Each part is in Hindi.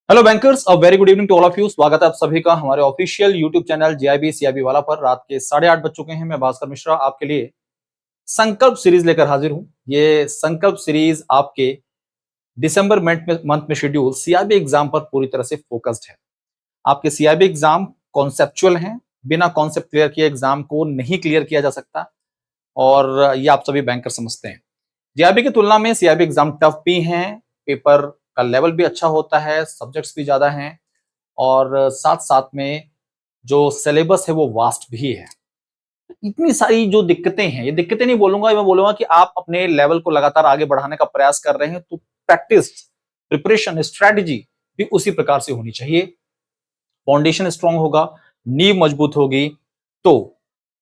Hello bankers, a very good evening to all of you. स्वागत है आप सभी का हमारे official YouTube channel GIB CIB वाला पर। रात के 8:30 बज चुके हैं। मैं भास्कर मिश्रा आपके लिए संकल्प सीरीज लेकर हाजिर हूं। ये संकल्प सीरीज आपके दिसंबर मंथ में शेड्यूल सीआईबी एग्जाम पर पूरी तरह से फोकस्ड है। आपके सीआईबी एग्जाम कॉन्सेप्चुअल हैं, बिना कॉन्सेप्ट क्लियर किए एग्जाम को नहीं क्लियर किया जा सकता और ये आप सभी बैंकर समझते हैं। जीआईबी की तुलना में सीआईबी एग्जाम टफ भी हैं, पेपर का लेवल भी अच्छा होता है, सब्जेक्ट्स भी ज्यादा हैं और साथ साथ में जो सिलेबस है वो वास्ट भी है। इतनी सारी जो दिक्कतें हैं, ये दिक्कतें नहीं बोलूंगा, मैं बोलूंगा कि आप अपने लेवल को लगातार आगे बढ़ाने का प्रयास कर रहे हैं तो प्रैक्टिस, प्रिपरेशन, स्ट्रेटजी भी उसी प्रकार से होनी चाहिए। फाउंडेशन स्ट्रांग होगा, नींव मजबूत होगी तो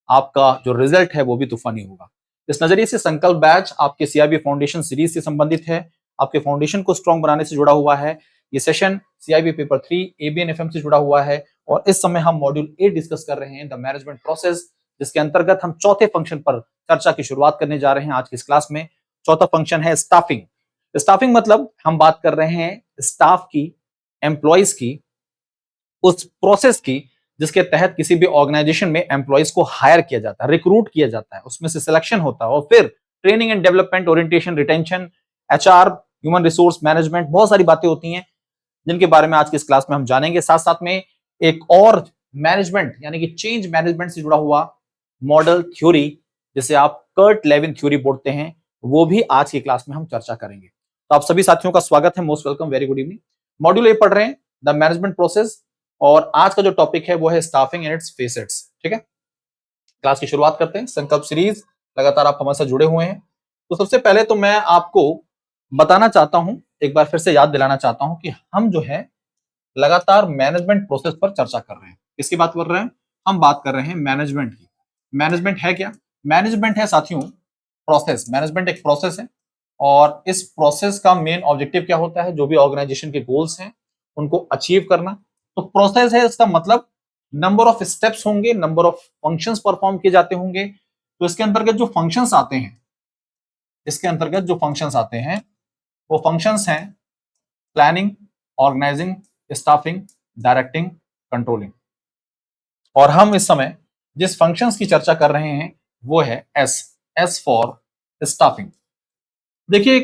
आपका जो रिजल्ट है वो भी तूफानी होगा। इस नजरिए से संकल्प बैच आपके सीआईबी फाउंडेशन सीरीज से संबंधित है, आपके फाउंडेशन को स्ट्रांग बनाने से जुड़ा हुआ है। ये session CIB paper 3 ABN FM से जुड़ा हुआ है और इस समय हम मॉड्यूल 8 डिस्कस कर रहे हैं, द मैनेजमेंट प्रोसेस, जिसके अंतर्गत हम चौथे फंक्शन पर चर्चा की शुरुआत करने जा रहे हैं आज की इस क्लास में। चौथा फंक्शन है स्टाफिंग। स्टाफिंग मतलब हम बात कर रहे हैं स्टाफ की, एम्प्लॉइज की, उस प्रोसेस की जिसके तहत किसी भी ऑर्गेनाइजेशन में एम्प्लॉइज को हायर किया जाता है, रिक्रूट किया जाता है, उसमें से सिलेक्शन होता है और फिर training and development, orientation, retention, HR, human resource management, बहुत सारी बातें होती हैं जिनके बारे में आज की इस क्लास में हम जानेंगे। साथ साथ में एक और मैनेजमेंट यानी कि चेंज मैनेजमेंट से जुड़ा हुआ मॉडल थ्योरी, जिसे आप कर्ट लेविन थ्योरी बोलते हैं, वो भी आज की क्लास में हम चर्चा करेंगे। तो आप सभी साथियों का स्वागत है, most welcome, very good evening. Module A पढ़ रहे हैं, द मैनेजमेंट प्रोसेस, और आज का जो टॉपिक है वो है स्टाफिंग एंड इट्स फेसेट्स। ठीक है, क्लास की शुरुआत करते हैं। संकल्प सीरीज लगातार आप हमारे साथ जुड़े हुए हैं तो सबसे पहले तो मैं आपको बताना चाहता हूं, एक बार फिर से याद दिलाना चाहता हूं कि हम जो है लगातार मैनेजमेंट प्रोसेस पर चर्चा कर रहे हैं। किसकी बात कर रहे हैं? हम बात कर रहे हैं मैनेजमेंट की। मैनेजमेंट है क्या? मैनेजमेंट है साथियों प्रोसेस। मैनेजमेंट एक प्रोसेस है और इस प्रोसेस का मेन ऑब्जेक्टिव क्या होता है? जो भी ऑर्गेनाइजेशन के गोल्स हैं उनको अचीव करना। तो प्रोसेस है, इसका मतलब नंबर ऑफ स्टेप्स होंगे, नंबर ऑफ फंक्शंस परफॉर्म किए जाते होंगे। तो इसके अंतर्गत जो फंक्शंस आते हैं, इसके अंतर्गत जो फंक्शंस आते हैं वो फंक्शंस हैं planning, organising, staffing, directing, controlling. और हम इस समय जिस फंक्शंस की चर्चा कर रहे हैं वो है एस, एस फॉर स्टाफिंग। देखिए,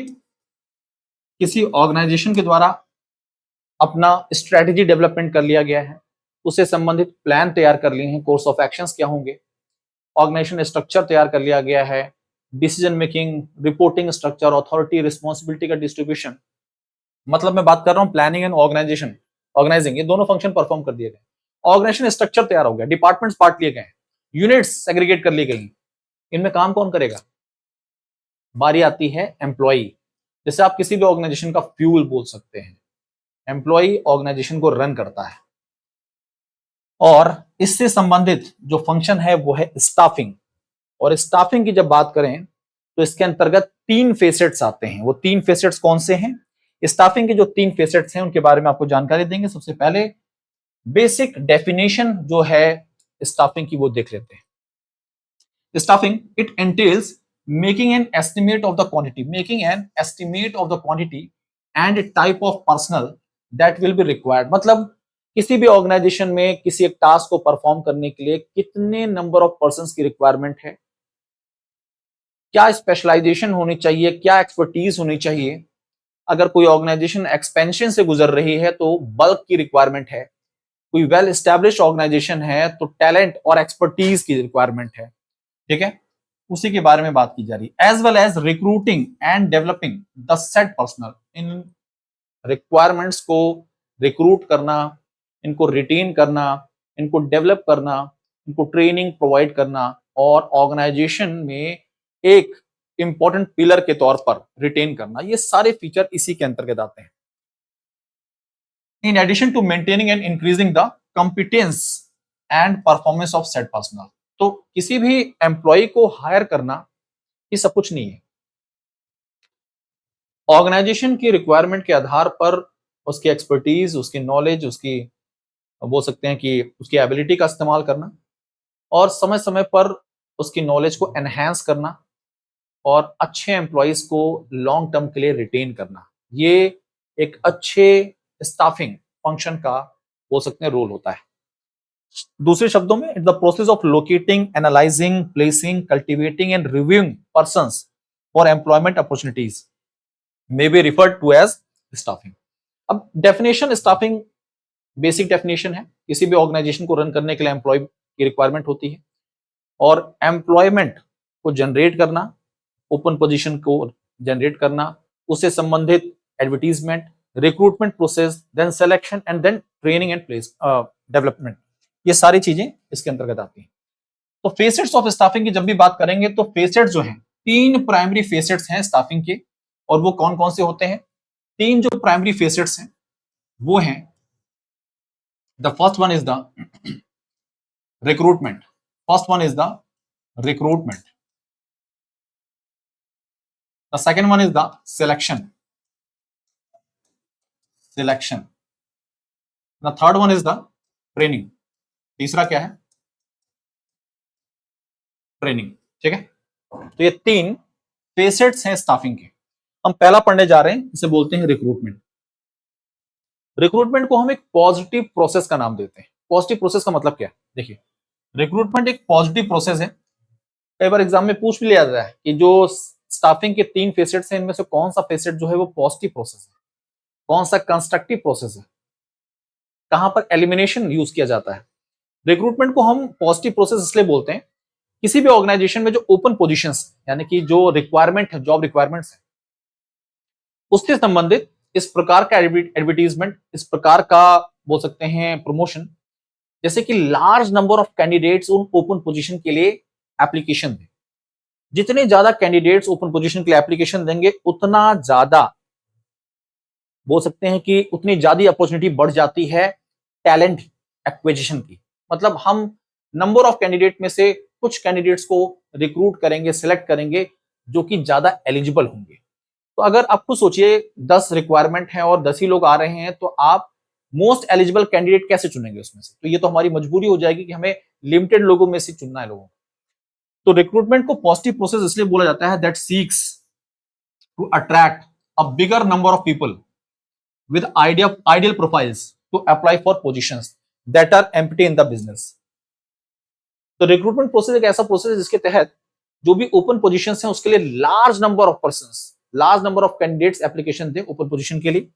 किसी ऑर्गेनाइजेशन के द्वारा अपना स्ट्रेटेजी डेवलपमेंट कर लिया गया है, उससे संबंधित प्लान तैयार कर लिए हैं, कोर्स ऑफ एक्शंस क्या होंगे, ऑर्गेनाइजेशन स्ट्रक्चर तैयार कर लिया गया है, decision making, reporting structure, authority, responsibility का डिस्ट्रीब्यूशन, मतलब मैं बात कर रहा हूं प्लानिंग एंड ऑर्गेनाइजेशन, ऑर्गेनाइजिंग, ये दोनों फंक्शन परफॉर्म कर दिए गए। ऑर्गेनाइजेशन स्ट्रक्चर तैयार हो गया, डिपार्टमेंट्स बांट लिए गए, यूनिट्स सेग्रीगेट कर ली गई। इनमें काम कौन करेगा? बारी आती है एम्प्लॉय। जैसे आप किसी भी ऑर्गेनाइजेशन का फ्यूल बोल सकते हैं, एम्प्लॉय ऑर्गेनाइजेशन को रन करता है। और इससे संबंधित जो फंक्शन है वो है स्टाफिंग। और स्टाफिंग की जब बात करें तो इसके अंतर्गत 3 फेसेट्स आते हैं। वो 3 फेसेट्स कौन से हैं? स्टाफिंग के जो 3 फेसेट्स हैं उनके बारे में आपको जानकारी देंगे। सबसे पहले बेसिक डेफिनेशन जो है स्टाफिंग की वो देख लेते हैं। Staffing, it entails making an estimate of the quantity and type of personnel that will be required। मतलब किसी भी ऑर्गेनाइजेशन में किसी एक टास्क को परफॉर्म करने के लिए कितने नंबर ऑफ पर्संस की रिक्वायरमेंट है, क्या स्पेशलाइजेशन होनी चाहिए, क्या एक्सपर्टीज होनी चाहिए। अगर कोई ऑर्गेनाइजेशन एक्सपेंशन से गुजर रही है तो बल्क की रिक्वायरमेंट है, कोई वेल एस्टैब्लिश ऑर्गेनाइजेशन है तो टैलेंट और एक्सपर्टीज की रिक्वायरमेंट है। ठीक है, उसी के बारे में बात की जा रही है। As well as recruiting and developing the set personnel. इन रिक्वायरमेंट्स को रिक्रूट करना, इनको रिटेन करना, इनको डेवलप करना, इनको ट्रेनिंग प्रोवाइड करना और ऑर्गेनाइजेशन में एक इंपॉर्टेंट पिलर के तौर पर रिटेन करना, ये सारे फीचर इसी के अंतर्गत आते हैं। In addition to maintaining and increasing the competence and performance of set personnel. तो किसी भी एम्प्लॉय को हायर करना ये सब कुछ नहीं है। ऑर्गेनाइजेशन की रिक्वायरमेंट के आधार पर उसकी एक्सपर्टीज, उसकी नॉलेज, उसकी बोल सकते हैं कि उसकी एबिलिटी का इस्तेमाल करना और समय समय पर उसकी नॉलेज को एनहांस करना और अच्छे एम्प्लॉयज को लॉन्ग टर्म के लिए रिटेन करना, ये एक अच्छे स्टाफिंग फंक्शन का बोल सकते हैं रोल होता है। दूसरे शब्दों में, it's the process of locating, analysing, placing, cultivating and reviewing persons for employment opportunities may be referred to as staffing. अब डेफिनेशन, स्टाफिंग बेसिक डेफिनेशन है, किसी भी ऑर्गेनाइजेशन को रन करने के लिए एम्प्लॉय की रिक्वायरमेंट होती है और एम्प्लॉयमेंट को जनरेट करना, ओपन पोजीशन को जनरेट करना, उससे संबंधित advertisement, recruitment process, then selection and then training and place development, ये सारी चीजें इसके अंतर्गत आती हैं। तो फेसेट्स ऑफ स्टाफिंग की जब भी बात करेंगे तो फेसेट्स जो हैं, तीन प्राइमरी फेसेट्स हैं स्टाफिंग के, और वो कौन कौन से होते हैं? तीन जो प्राइमरी फेसेट्स हैं वो हैं, the first one is the recruitment, first one is the recruitment, the second one is the selection, selection, the third one is the training, तीसरा क्या है? ट्रेनिंग। ठीक है, तो ये तीन फेसेट्स हैं स्टाफिंग के। हम पहला पढ़ने जा रहे हैं, इसे बोलते हैं रिक्रूटमेंट। रिक्रूटमेंट को हम एक पॉजिटिव प्रोसेस का नाम देते हैं। पॉजिटिव प्रोसेस का मतलब क्या है? देखिए, रिक्रूटमेंट एक पॉजिटिव प्रोसेस है। कई बार एग्जाम में पूछ भी लिया जाता है कि जो स्टाफिंग के तीन फेसेट्स हैं, इनमें से कौन सा फेसेट जो है वो पॉजिटिव प्रोसेस है, कौन सा कंस्ट्रक्टिव प्रोसेस है, कहां पर एलिमिनेशन यूज किया जाता है। रिक्रूटमेंट को हम पॉजिटिव प्रोसेस इसलिए बोलते हैं, किसी भी ऑर्गेनाइजेशन में जो ओपन पोजीशंस, यानी कि जो रिक्वायरमेंट है, जॉब रिक्वायरमेंट्स है, उससे संबंधित इस प्रकार का एडवर्टीजमेंट, इस प्रकार का बोल सकते हैं प्रमोशन, जैसे कि लार्ज नंबर ऑफ कैंडिडेट्स उन ओपन पोजीशन के लिए एप्लीकेशन दें। जितने ज्यादा कैंडिडेट्स ओपन पोजीशन के लिए एप्लीकेशन देंगे, उतना ज्यादा बोल सकते हैं कि उतनी ज्यादा अपॉर्चुनिटी बढ़ जाती है टैलेंट एक्विजिशन की। मतलब हम नंबर ऑफ कैंडिडेट में से कुछ कैंडिडेट्स को रिक्रूट करेंगे, सिलेक्ट करेंगे, जो कि ज्यादा एलिजिबल होंगे। तो अगर आपको सोचिए 10 रिक्वायरमेंट है और 10 ही लोग आ रहे हैं, तो आप मोस्ट एलिजिबल कैंडिडेट कैसे चुनेंगे उसमें से? तो ये तो हमारी मजबूरी हो जाएगी कि हमें लिमिटेड लोगों में से चुनना है लोगों को। तो रिक्रूटमेंट को पॉजिटिव प्रोसेस इसलिए बोला जाता है that seeks to attract a bigger number of people with ideal profiles to apply for positions that are empty in the business। तो रिक्रूटमेंट प्रोसेस एक ऐसा प्रोसेस है जिसके तहत जो भी ओपन पोजीशंस हैं उसके लिए large number of persons, large number of candidates application दे ओपन पोजीशन के लिए।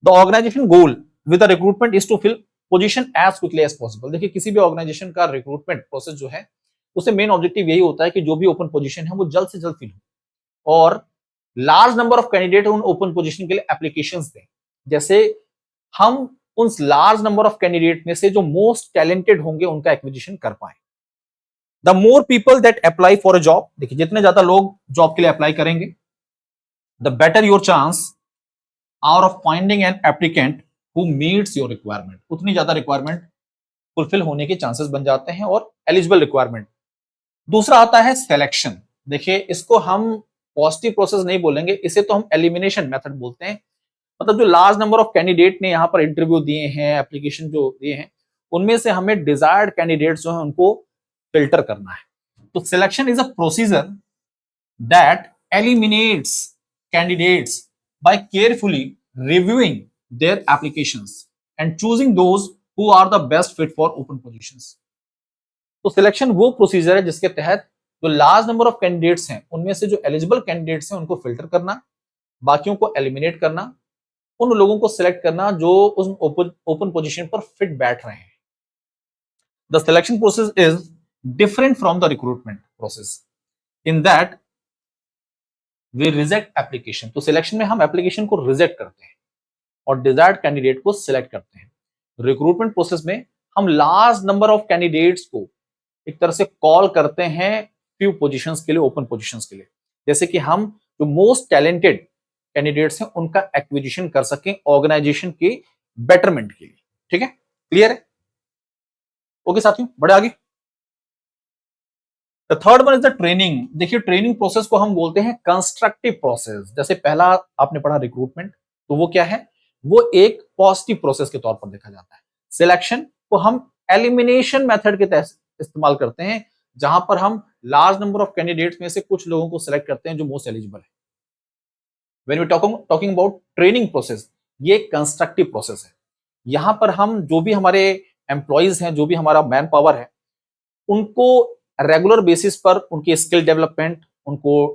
The organisation goal with the recruitment is to fill position as quickly as possible. देखिए, किसी भी ऑर्गेनाइजेशन का रिक्रूटमेंट प्रोसेस जो है, उससे मेन ऑब्जेक्टिव यही होता है कि जो भी ओपन पोजीशन है वो जल्द से जल्द फिल हो और लार्ज नंबर ऑफ कैंडिडेट उन ओपन पोजीशन के लिए एप्लीकेशंस दें। जैसे हम उन लार्ज नंबर ऑफ कैंडिडेट में से जो मोस्ट टैलेंटेड होंगे उनका एक्विजिशन कर पाए। The more people that apply for a job, देखिए जितने ज्यादा लोग जॉब के लिए अप्लाई करेंगे, the better your chance are of finding an applicant who meets your requirement, उतनी ज्यादा रिक्वायरमेंट फुलफिल होने के चांसेस बन जाते हैं और एलिजिबल रिक्वायरमेंट। दूसरा आता है सिलेक्शन। देखिए, इसको हम पॉजिटिव प्रोसेस नहीं बोलेंगे, इसे तो हम एलिमिनेशन मेथड बोलते हैं। मतलब जो लार्ज नंबर ऑफ कैंडिडेट ने यहाँ पर इंटरव्यू दिए हैं, एप्लीकेशन जो दिए हैं, उनमें से हमें डिजायर्ड कैंडिडेट्स जो है उनको फिल्टर करना है। तो selection is a procedure that eliminates candidates by carefully reviewing their applications and choosing those who are the best fit for open positions. तो सिलेक्शन वो प्रोसीजर है जिसके तहत जो लार्ज नंबर ऑफ कैंडिडेट्स हैं उनमें से जो एलिजिबल कैंडिडेट्स हैं उनको फिल्टर करना, बाकियों को एलिमिनेट करना, उन लोगों को सिलेक्ट करना जो उस ओपन पोजीशन पर फिट बैठ रहे हैं। The selection process is different from the recruitment process in that we reject application. तो सिलेक्शन में हम एप्लीकेशन को रिजेक्ट करते हैं और डिजायर्ड कैंडिडेट को सिलेक्ट करते हैं। रिक्रूटमेंट प्रोसेस में हम लार्ज नंबर ऑफ कैंडिडेट्स को एक तरह से कॉल करते हैं फ्यू पोजीशंस के लिए, ओपन पोजीशंस के लिए, जैसे कि हम जो मोस्ट टैलेंटेड कैंडिडेट्स हैं उनका एक्विजिशन कर सकें ऑर्गेनाइजेशन के बेटरमेंट के लिए। ठीक है, क्लियर है? ओके साथियों, बढ़े आगे। The third one is the training. देखिए, ट्रेनिंग प्रोसेस को हम बोलते हैं कंस्ट्रक्टिव प्रोसेस। जैसे पहला आपने पढ़ा रिक्रूटमेंट, तो वो क्या है? वो एक पॉजिटिव प्रोसेस के तौर पर देखा जाता है। सिलेक्शन को हम एलिमिनेशन मेथड के तहत इस्तेमाल करते हैं, जहां पर हम लार्ज नंबर ऑफ कैंडिडेट्स में से कुछ लोगों को सिलेक्ट करते हैं जो मोस्ट एलिजिबल है। When we talking about training process, ये कंस्ट्रक्टिव प्रोसेस है। यहां पर हम जो भी हमारे एम्प्लॉयज हैं, जो भी हमारा मैन पावर है, उनको रेगुलर बेसिस पर उनकी स्किल डेवलपमेंट, उनको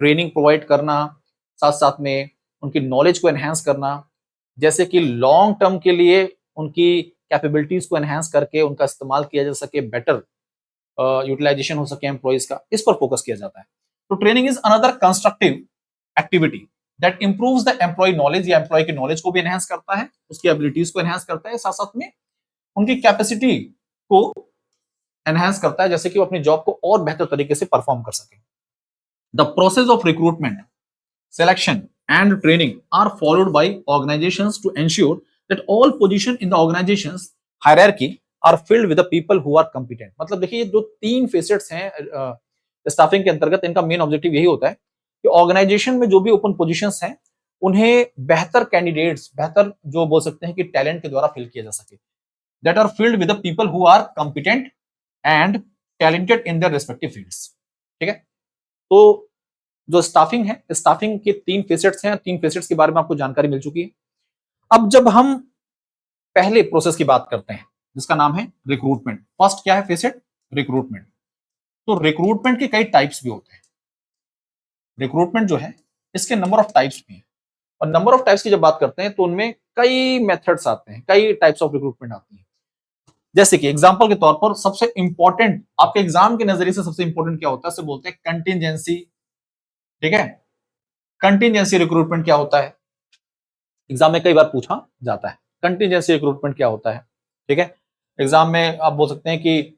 ट्रेनिंग प्रोवाइड करना, साथ साथ में उनकी नॉलेज को एनहेंस करना, जैसे कि लॉन्ग टर्म के लिए उनकी कैपेबिलिटीज को एनहेंस करके उनका इस्तेमाल किया जा सके, बेटर यूटिलाइजेशन हो सके एम्प्लॉयज का, इस पर फोकस किया जाता है। तो training is another constructive activity that improves the employee knowledge, या एम्प्लॉय की नॉलेज को भी एनहेंस करता है, उसकी एबिलिटीज को एनहेंस करता है, साथ साथ में उनकी कैपेसिटी को एनहेंस करता है, जैसे कि वो अपनी जॉब को और बेहतर तरीके से परफॉर्म कर सके। The process of recruitment, selection and training are followed by organizations to ensure that all positions in the organization's hierarchy are filled with the people who are competent। मतलब देखिए, ये जो तीन फेसेट्स हैं स्टाफिंग के अंतर्गत, इनका मेन ऑब्जेक्टिव यही होता है कि ऑर्गेनाइजेशन में जो भी ओपन पोजीशंस हैं उन्हें बेहतर कैंडिडेट्स, बेहतर जो बोल सकते हैं कि टैलेंट के द्वारा फिल किया जा सके, that are filled with the people who are competent and talented in their respective fields. ठीक है, तो जो स्टाफिंग है, स्टाफिंग के तीन फेसेट्स हैं, तीन फेसेट्स के बारे में आपको जानकारी मिल चुकी है। अब जब हम पहले प्रोसेस की बात करते हैं जिसका नाम है रिक्रूटमेंट, फर्स्ट क्या है फेसेट? रिक्रूटमेंट। तो रिक्रूटमेंट के कई टाइप्स भी होते हैं। रिक्रूटमेंट जो है इसके नंबर ऑफ टाइप्स भी हैं, और नंबर ऑफ टाइप्स की जब बात करते हैं तो उनमें कई मेथड्स आते हैं, कई टाइप्स ऑफ रिक्रूटमेंट आती है। जैसे कि एग्जांपल के तौर पर सबसे इंपॉर्टेंट, आपके एग्जाम के नजरिए से सबसे इंपॉर्टेंट क्या होता है, उसे बोलते हैं कंटिजेंसी। ठीक है, कंटिजेंसी रिक्रूटमेंट क्या होता है, एग्जाम में कई बार पूछा जाता है कंटिजेंसी रिक्रूटमेंट क्या होता है। ठीक है, एग्जाम में आप बोल सकते हैं कि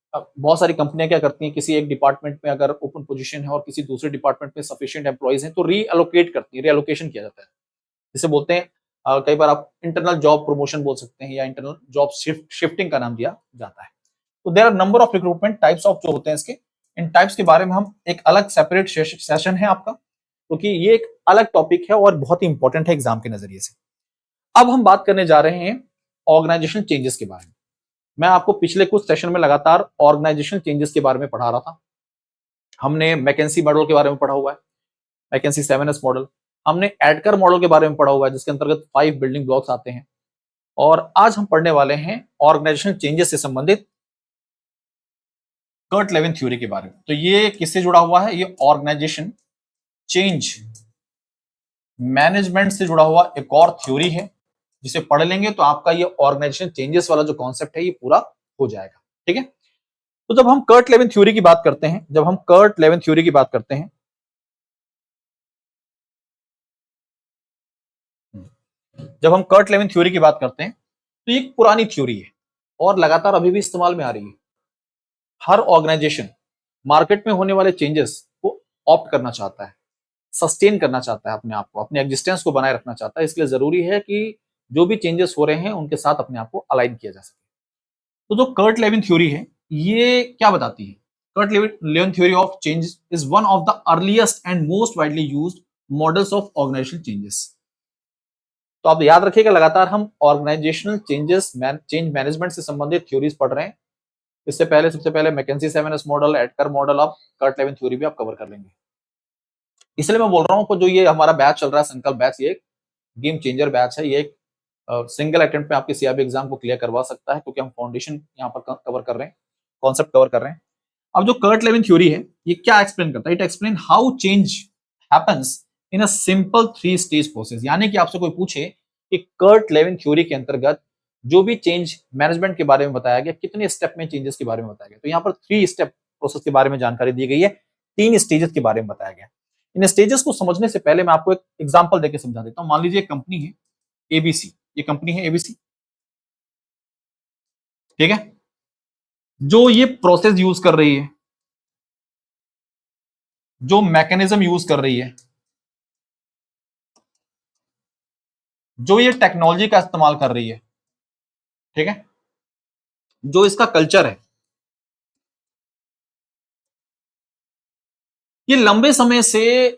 बहुत सारी कंपनियां क्या करती हैं, किसी एक डिपार्टमेंट में अगर ओपन पोजीशन है और किसी दूसरे डिपार्टमेंट में सफिशिएंट एम्प्लॉइज हैं तो रीअलोकेट करती है, रीअलोकेशन किया जाता है, जिसे बोलते हैं कई बार आप इंटरनल जॉब प्रमोशन बोल सकते हैं, या इंटरनल जॉब शिफ्टिंग का नाम दिया जाता है। तो there are number of recruitment types of जो होते हैं इसके, इन टाइप्स के बारे में हम एक अलग सेपरेट सेशन है आपका, क्योंकि ये एक अलग टॉपिक है और बहुत ही इंपॉर्टेंट है एग्जाम के नजरिए से। अब हम बात करने जा रहे हैं ऑर्गेनाइजेशन चेंजेस के बारे में। मैं आपको पिछले कुछ सेशन में लगातार ऑर्गेनाइजेशन चेंजेस के बारे में पढ़ा रहा था। हमने मैकेंसी मॉडल के बारे में पढ़ा हुआ है, मैकेंसी 7S मॉडल। हमने एडकर मॉडल के बारे में पढ़ा हुआ है, जिसके अंतर्गत 5 बिल्डिंग ब्लॉक्स आते हैं। और आज हम पढ़ने वाले हैं ऑर्गेनाइजेशन चेंजेस से संबंधित कर्ट लेविन थ्योरी के बारे में। तो ये किससे जुड़ा हुआ है? ये ऑर्गेनाइजेशन चेंज मैनेजमेंट से जुड़ा हुआ एक और थ्योरी है, जिसे पढ़ लेंगे तो आपका ये ऑर्गेनाइजेशन चेंजेस वाला जो कॉन्सेप्ट है ये पूरा हो जाएगा। ठीक है, तो जब हम कर्ट लेविन थ्योरी की बात करते हैं, जब हम कर्ट लेविन थ्योरी की बात करते हैं, जब हम कर्ट लेविन थ्योरी की बात करते हैं तो ये एक पुरानी थ्योरी है और लगातार अभी भी इस्तेमाल में आ रही है। हर ऑर्गेनाइजेशन मार्केट में होने वाले चेंजेस को ऑप्ट करना चाहता है, सस्टेन करना चाहता है अपने आप को, अपने एग्जिस्टेंस को बनाए रखना चाहता है। इसलिए जरूरी है कि जो भी चेंजेस हो रहे हैं उनके साथ अपने आप को अलाइन किया जा सके। तो जो कर्ट लेविन थ्योरी है ये क्या बताती है? Kurt Lewin theory of change is one of the earliest and most widely used models of organisational changes. तो आप याद रखिएगा, लगातार हम ऑर्गेनाइजेशनल चेंजेस चेंज मैनेजमेंट से संबंधित थ्योरीज पढ़ रहे हैं। इससे पहले सबसे पहले मैकेंजी 7S मॉडल, एडकर मॉडल, आप कर्ट लेविन थ्योरी भी आप कवर कर लेंगे। इसलिए मैं बोल रहा हूँ जो ये हमारा बैच चल रहा है, संकल्प बैच, ये एक गेम चेंजर बैच है। ये एक सिंगल अटेम्प्ट में आपके सीआईबी एग्जाम को क्लियर करवा सकता है, क्योंकि हम फाउंडेशन यहाँ पर कवर कर रहे हैं, कॉन्सेप्ट कवर कर रहे हैं। अब जो कर्ट लेविन थ्योरी है ये क्या एक्सप्लेन करता है? It explain how change happens in a simple 3 stage process. यानी कि आपसे कोई पूछे कि कर्ट लेविन थ्योरी के अंतर्गत जो भी चेंज मैनेजमेंट के बारे में बताया गया, कितने स्टेप में चेंजेस के बारे में बताया गया, तो यहाँ पर 3 स्टेप प्रोसेस के बारे में जानकारी दी गई है, 3 स्टेजेस के बारे में बताया गया। इन स्टेजेस को समझने से पहले मैं आपको एक एग्जांपल देकर समझा देता हूं। मान लीजिए कंपनी है एबीसी, ये कंपनी है एबीसी, ठीक है, जो ये प्रोसेस यूज कर रही है, जो मैकेनिज्म यूज कर रही है, जो ये टेक्नोलॉजी का इस्तेमाल कर रही है, ठीक है, जो इसका कल्चर है, ये लंबे समय से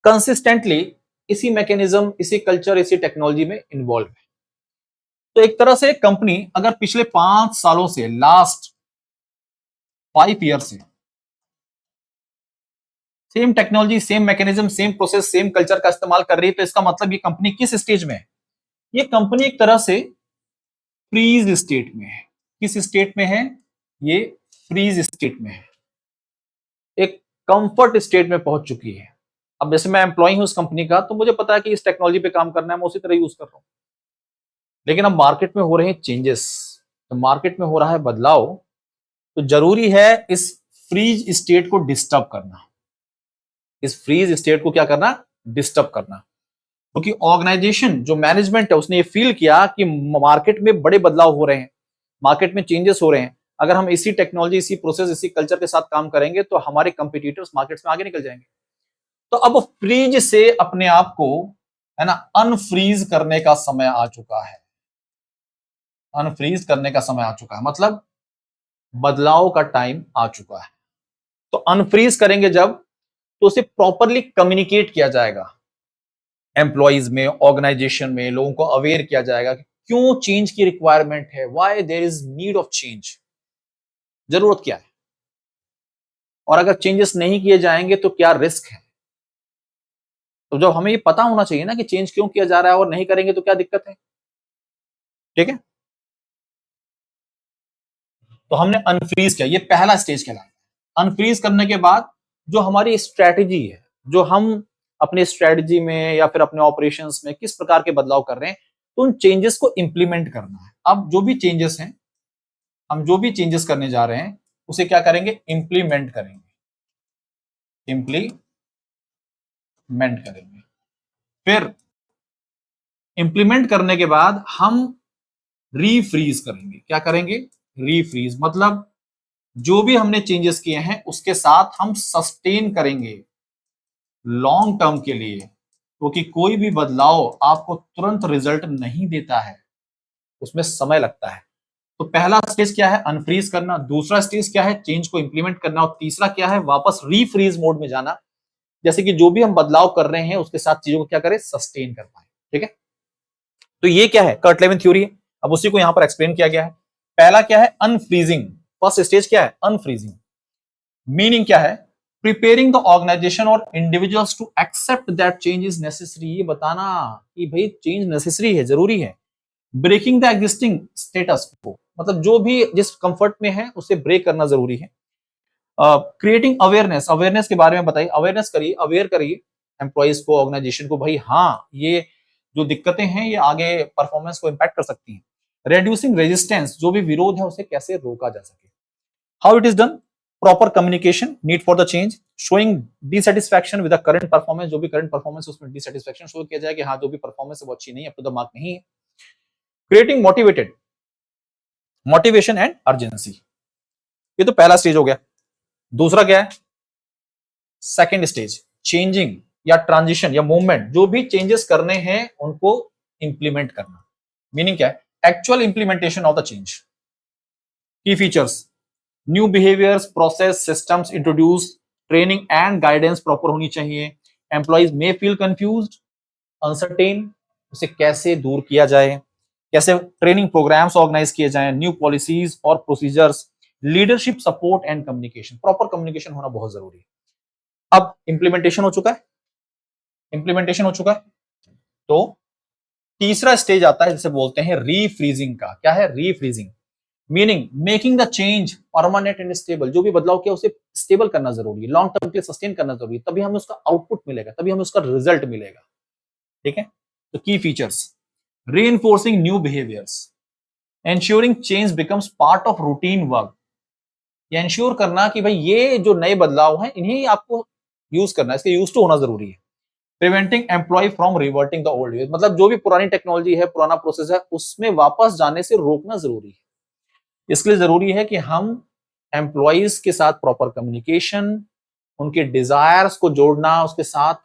कंसिस्टेंटली इसी मैकेनिज्म, इसी कल्चर, इसी टेक्नोलॉजी में इन्वॉल्व है। तो एक तरह से कंपनी अगर पिछले 5 सालों से, लास्ट 5 ईयर से same technology, same mechanism, same process, same culture का इस्तेमाल कर रही है, तो इसका मतलब ये कंपनी किस स्टेज में है? ये कंपनी एक तरह से फ्रीज स्टेट में है। किस स्टेट में है? ये फ्रीज स्टेट में है, एक कंफर्ट स्टेट में पहुंच चुकी है। अब जैसे मैं एम्प्लॉय हूं उस कंपनी का, तो मुझे पता है कि इस टेक्नोलॉजी पे काम करना है, मैं उसी तरह यूज कर रहा हूं। लेकिन अब मार्केट में हो रहे हैं चेंजेस, तो मार्केट में हो रहा है बदलाव, तो जरूरी है इस फ्रीज स्टेट को डिस्टर्ब करना। इस फ्रीज स्टेट को क्या करना? डिस्टर्ब करना। क्योंकि ऑर्गेनाइजेशन जो मैनेजमेंट है उसने ये फील किया कि मार्केट में बड़े बदलाव हो रहे हैं, मार्केट में चेंजेस हो रहे हैं। अगर हम इसी टेक्नोलॉजी, इसी प्रोसेस, इसी कल्चर के साथ काम करेंगे तो हमारे कंपटीटर्स मार्केट्स में आगे निकल जाएंगे। तो अब फ्रीज से अपने आप को, है ना, अनफ्रीज करने का समय आ चुका है। अनफ्रीज करने का समय आ चुका है, मतलब बदलाव का टाइम आ चुका है। तो अनफ्रीज करेंगे जब, तो उसे प्रॉपरली कम्युनिकेट किया जाएगा एम्प्लॉइज में, ऑर्गेनाइजेशन में, लोगों को अवेयर किया जाएगा कि क्यों चेंज की रिक्वायरमेंट है, why there is need of change, जरूरत क्या है, और अगर चेंजेस नहीं किए जाएंगे तो क्या रिस्क है। तो जब हमें ये पता होना चाहिए ना कि चेंज क्यों किया जा रहा है, और नहीं करेंगे तो क्या दिक्कत है। ठीक है, तो हमने अनफ्रीज किया, ये पहला स्टेज कहलाता है। अनफ्रीज करने के बाद जो हमारी स्ट्रेटेजी है, जो हम अपनी स्ट्रेटेजी में या फिर अपने ऑपरेशंस में किस प्रकार के बदलाव कर रहे हैं, तो उन चेंजेस को इंप्लीमेंट करना है। अब जो भी चेंजेस हैं, हम जो भी चेंजेस करने जा रहे हैं उसे क्या करेंगे? इंप्लीमेंट करेंगे। इंप्लीमेंट करेंगे। फिर इंप्लीमेंट करने के बाद हम रीफ्रीज करेंगे। क्या करेंगे? रीफ्रीज, मतलब जो भी हमने चेंजेस किए हैं उसके साथ हम सस्टेन करेंगे लॉन्ग टर्म के लिए, क्योंकि कोई भी बदलाव आपको तुरंत रिजल्ट नहीं देता है, उसमें समय लगता है। तो पहला स्टेज क्या है? अनफ्रीज करना। दूसरा स्टेज क्या है? चेंज को इंप्लीमेंट करना। और तीसरा क्या है? वापस रीफ्रीज मोड में जाना, जैसे कि जो भी हम बदलाव कर रहे हैं उसके साथ चीजों को क्या करें? सस्टेन कर पाए। ठीक है, तो ये क्या है? कर्ट लेविन थ्योरी है। अब उसी को यहां पर एक्सप्लेन किया गया है। पहला क्या है? अनफ्रीजिंग। फर्स्ट स्टेज क्या है? अनफ्रीजिंग। मीनिंग क्या है? प्रिपेयरिंग द ऑर्गेनाइजेशन और individuals to accept that change is necessary. ये बताना कि भाई चेंज नेसेसरी है, जरूरी है। ब्रेकिंग द एग्जिस्टिंग स्टेटस को, मतलब जो भी जिस कंफर्ट में है उसे ब्रेक करना जरूरी है। क्रिएटिंग अवेयरनेस, अवेयरनेस के बारे में बताइए, अवेयरनेस करिए, अवेयर करिए एम्प्लॉइज को, ऑर्गेनाइजेशन को, भाई हाँ ये जो दिक्कतें हैं ये आगे परफॉर्मेंस को इंपैक्ट कर सकती हैं। रेड्यूसिंग रेजिस्टेंस, जो भी विरोध है उसे कैसे रोका जा सके। How it is done? Proper communication, need for the change, showing dissatisfaction with the current performance, जो भी करंट परफॉर्मेंस उसमें डिसैटिस्फैक्शन शो किया जाए कि हाँ जो भी परफॉर्मेंस है वो अच्छी नहीं है, अप टू द मार्क नहीं है। Creating motivated, motivation and urgency, ये तो पहला स्टेज हो गया। दूसरा क्या है? सेकेंड स्टेज, चेंजिंग या ट्रांजिशन या मूवमेंट, जो भी चेंजेस करने हैं उनको इंप्लीमेंट करना। मीनिंग क्या है? Actual implementation of the change. Key features, new behaviours, process, systems introduce, training and guidance proper होनी चाहिए। Employees may feel confused, uncertain, उसे कैसे दूर किया जाए, कैसे ट्रेनिंग प्रोग्राम्स ऑर्गेनाइज किए जाएं, न्यू पॉलिसीज और procedures, leadership support and communication, proper communication होना बहुत जरूरी है। अब इंप्लीमेंटेशन हो चुका है, इंप्लीमेंटेशन हो चुका है, तो तीसरा स्टेज आता है जिसे बोलते हैं रीफ्रीजिंग का। क्या है? Refreezing, meaning making the change permanent and stable, जो भी बदलाव किया उसे स्टेबल करना जरूरी है, लॉन्ग टर्म के लिए सस्टेन करना जरूरी है, तभी हमें उसका आउटपुट मिलेगा, तभी हमें उसका रिजल्ट मिलेगा। ठीक है, तो की features, reinforcing new behaviors, ensuring change becomes part of routine work, ये इंश्योर करना कि भाई ये जो नए बदलाव हैं इन्हें आपको यूज करना है, इसके यूज टू होना जरूरी है। Preventing employee from reverting the old ways, मतलब जो भी पुरानी टेक्नोलॉजी है, पुराना प्रोसेस है, उसमें वापस जाने से रोकना जरूरी है। इसके लिए जरूरी है कि हम एम्प्लॉयज के साथ प्रॉपर कम्युनिकेशन, उनके डिजायर्स को जोड़ना उसके साथ।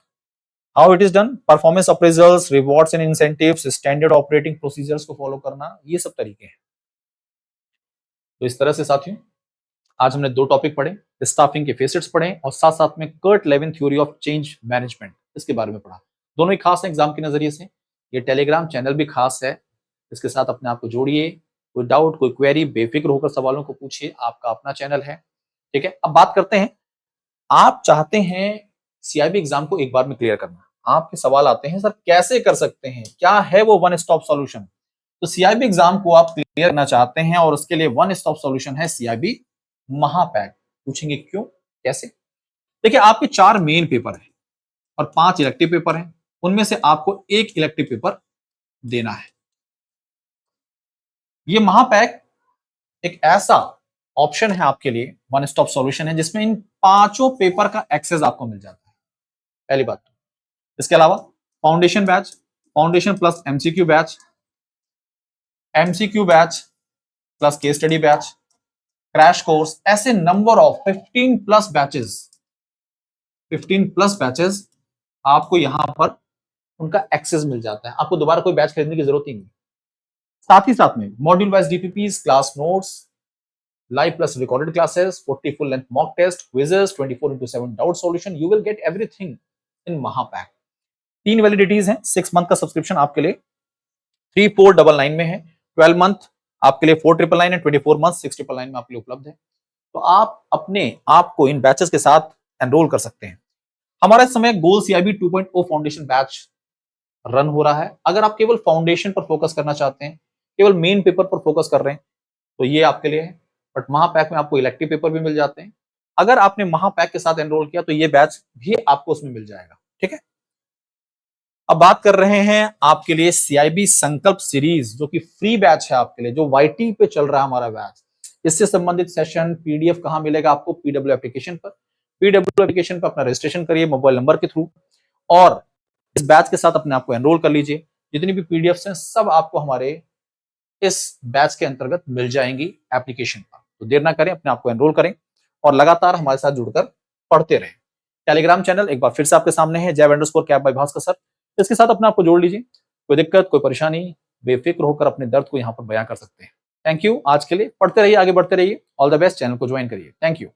How it is done? Performance appraisals, rewards and incentives, standard operating procedures को फॉलो करना, ये सब तरीके हैं। तो इस तरह से साथियों आज हमने दो टॉपिक पढ़े, स्टाफिंग के फेसेट्स पढ़े और साथ साथ में Kurt Lewin theory of change management, इसके बारे में पढ़ा। दोनों ही खास है एग्जाम के नजरिए से। ये टेलीग्राम चैनल भी खास है, इसके साथ अपने आप को जोड़िए। कोई डाउट, कोई क्वेरी, बेफिक्र होकर सवालों को पूछिए, आपका अपना चैनल है। ठीक है, अब बात करते हैं, आप चाहते हैं सीआईबी एग्जाम को एक बार में क्लियर करना, आपके सवाल आते हैं, सर कैसे कर सकते हैं, क्या है वो वन स्टॉप सॉल्यूशन। तो सीआईबी एग्जाम को आप क्लियर करना चाहते हैं और उसके लिए वन स्टॉप सॉल्यूशन है सीआईबी महापैक। पूछेंगे क्यों, कैसे। देखिए, आपके 4 मेन पेपर हैं और 5 इलेक्टिव पेपर हैं, उनमें से आपको एक इलेक्टिव पेपर देना है। ये महापैक एक ऐसा ऑप्शन है आपके लिए, वन स्टॉप सॉल्यूशन है, जिसमें इन 5 पेपर का एक्सेस आपको मिल जाता है, पहली बात। इसके अलावा foundation batch, foundation plus MCQ batch, MCQ batch plus case study batch, crash course, ऐसे number of 15 plus batches, 15 plus batches आपको यहां पर उनका एक्सेस मिल जाता है। आपको दोबारा कोई बैच खरीदने की जरूरत ही नहीं। साथ ही साथ में module wise DPPs, class notes, live plus recorded classes, 40 full length mock test, quizzes, 24/7 doubt solution, you will get everything in Mahapack। 3 वैलिडिटीज हैं, 6 मंथ का सब्सक्रिप्शन आपके लिए 3499 में है, 12 मंथ आपके लिए 4999 है, 24 मंथ 699 में आपके लिए उपलब्ध है। तो आप अपने आप को इन बैचेस के साथ एनरोल कर सकते हैं। हमारा इस समय गोल सीआईबी 2.0 फाउंडेशन बैच रन हो रहा है। अगर आप केवल फाउंडेशन पर फोकस करना चाहते हैं, केवल मेन पेपर पर फोकस कर रहे हैं, तो ये आपके लिए है। बट महापैक में आपको इलेक्टिव पेपर भी मिल जाते हैं। अगर आपने महापैक के साथ एनरोल किया तो ये बैच भी आपको उसमें मिल जाएगा, ठीक है। अब बात कर रहे हैं आपके लिए सीआईबी संकल्प सीरीज, जो कि फ्री बैच है आपके लिए, जो वाईटी पे चल रहा है हमारा बैच। इससे संबंधित सेशन पीडीएफ कहां मिलेगा आपको, पीडब्ल्यू एप्लीकेशन पर। पीडब्ल्यू एप्लीकेशन पर अपना रजिस्ट्रेशन करिए मोबाइल नंबर के थ्रू और इस बैच के साथ अपने आपको एनरोल कर लीजिए। जितनी भी पीडीएफ हैं सब आपको हमारे इस बैच के अंतर्गत मिल जाएंगी एप्लीकेशन पर। तो देर ना करें, अपने आप को एनरोल करें और लगातार हमारे साथ जुड़कर पढ़ते रहें। टेलीग्राम चैनल एक बार फिर से आपके सामने है, जय_कैप बाय भास्कर सर। इसके साथ अपने आप को जोड़ लीजिए। कोई दिक्कत, कोई परेशानी, बेफिक्र होकर अपने दर्द को यहाँ पर बयां कर सकते हैं। Thank you. आज के लिए पढ़ते रहिए, आगे बढ़ते रहिए। All the best. चैनल को ज्वाइन करिए। Thank you.